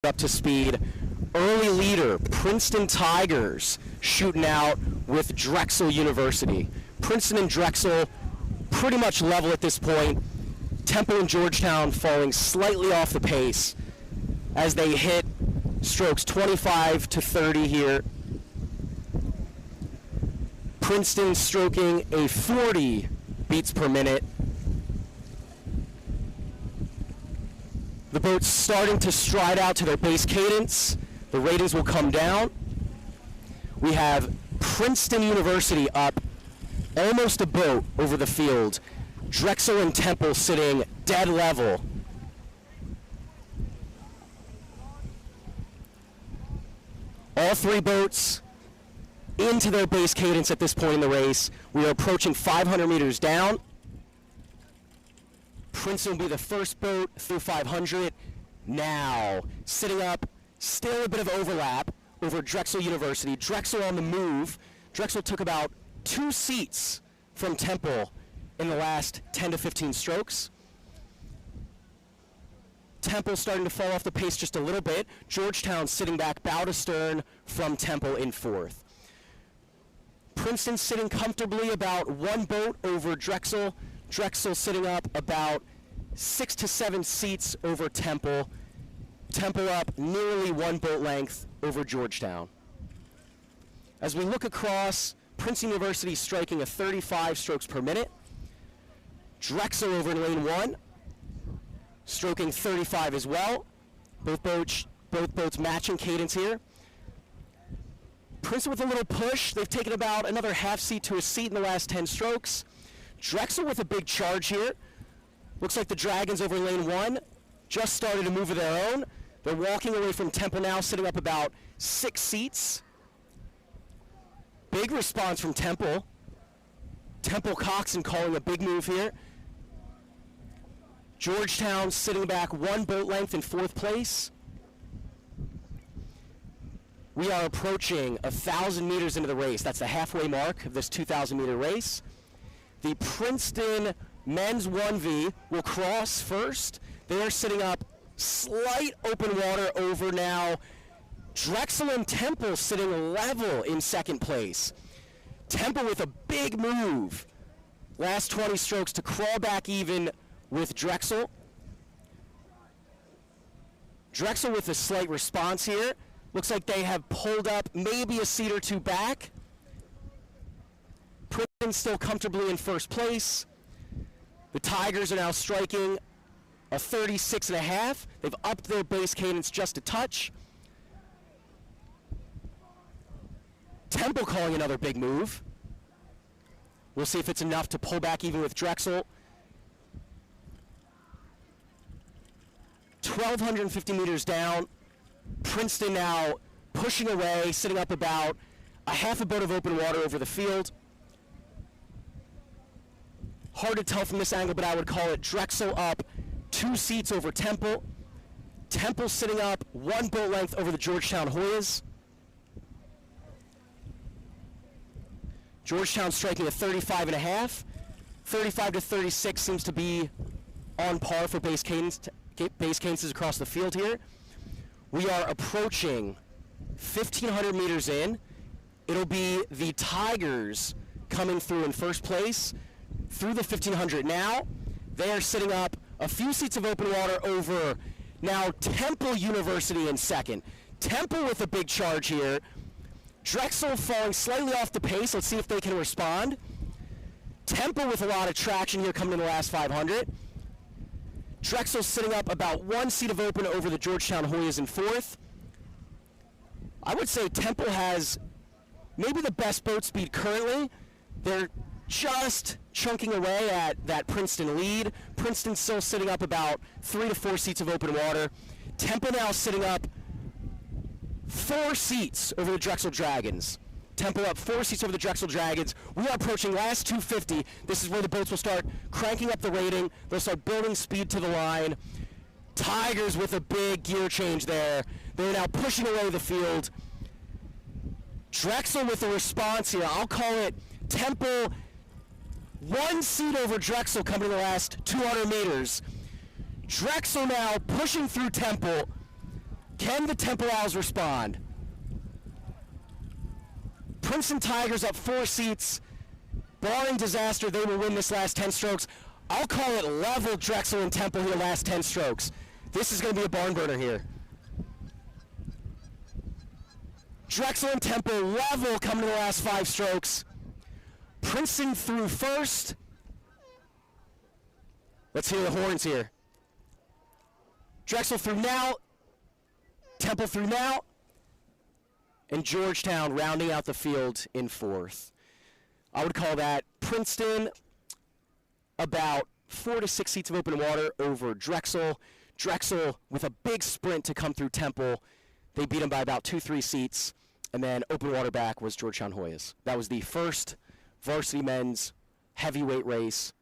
up to speed. Early leader, Princeton Tigers, shooting out with Drexel University. Princeton and Drexel pretty much level at this point. Temple and Georgetown falling slightly off the pace as they hit strokes 25 to 30 here. Princeton stroking a 40 beats per minute. The boat's starting to stride out to their base cadence. The ratings will come down. We have Princeton University up almost a boat over the field. Drexel and Temple sitting dead level. All three boats into their base cadence at this point in the race. We are approaching 500 meters down. Princeton will be the first boat through 500. Now, sitting up, still a bit of overlap over Drexel University. Drexel on the move. Drexel took about 2 seats from Temple in the last 10 to 15 strokes. Temple starting to fall off the pace just a little bit. Georgetown sitting back bow to stern from Temple in 4th. Princeton sitting comfortably about 1 boat over Drexel. Drexel sitting up about 6 to 7 seats over Temple. Temple up nearly 1 boat length over Georgetown. As we look across, Princeton University striking a 35 strokes per minute. Drexel over in lane 1, stroking 35 as well. Both boats matching cadence here. Princeton with a little push. They've taken about another half seat to a seat in the last 10 strokes. Drexel with a big charge here. Looks like the Dragons over in lane 1 just started to move of their own. They're walking away from Temple now, sitting up about 6 seats. Big response from Temple. Temple Coxon calling a big move here. Georgetown sitting back 1 boat length in 4th place. We are approaching 1,000 meters into the race. That's the halfway mark of this 2,000-meter race. The Princeton men's 1V will cross first. They are sitting up slight open water over now. Drexel and Temple sitting level in 2nd place. Temple with a big move. Last 20 strokes to crawl back even with Drexel. Drexel with a slight response here. Looks like they have pulled up maybe a seat or 2 back. Princeton still comfortably in 1st place. The Tigers are now striking a 36.5. They've upped their base cadence just a touch. Temple calling another big move. We'll see if it's enough to pull back even with Drexel. 1,250 meters down. Princeton now pushing away, sitting up about a half a boat of open water over the field. Hard to tell from this angle, but I would call it Drexel up 2 seats over Temple. Temple sitting up 1 boat length over the Georgetown Hoyas. Georgetown striking a 35.5. 35 to 36 seems to be on par for base cadences across the field here. We are approaching 1,500 meters in. It'll be the Tigers coming through in 1st place through the 1,500 now. They are sitting up a few seats of open water over now Temple University in 2nd. Temple with a big charge here. Drexel falling slightly off the pace. Let's see if they can respond. Temple with a lot of traction here coming in the last 500. Drexel sitting up about 1 seat of open over the Georgetown Hoyas in 4th. I would say Temple has maybe the best boat speed currently. They're just chunking away at that Princeton lead. Princeton still sitting up about 3 to 4 seats of open water. Temple now sitting up 4 seats over the Drexel Dragons. Temple up 4 seats over the Drexel Dragons. We are approaching last 250. This is where the boats will start cranking up the rating. They'll start building speed to the line. Tigers with a big gear change there. They're now pushing away the field. Drexel with a response here. I'll call it Temple 1 seat over Drexel coming in the last 200 meters. Drexel now pushing through Temple. Can the Temple Owls respond? Princeton Tigers up 4 seats. Barring disaster, they will win this last 10 strokes. I'll call it level Drexel and Temple here last 10 strokes. This is going to be a barn burner here. Drexel and Temple level coming to the last 5 strokes. Princeton through first. Let's hear the horns here. Drexel through now. Temple through now. And Georgetown rounding out the field in 4th. I would call that Princeton about 4 to 6 seats of open water over Drexel. Drexel with a big sprint to come through Temple. They beat them by about 2-3 seats. And then open water back was Georgetown Hoyas. That was the first varsity men's heavyweight race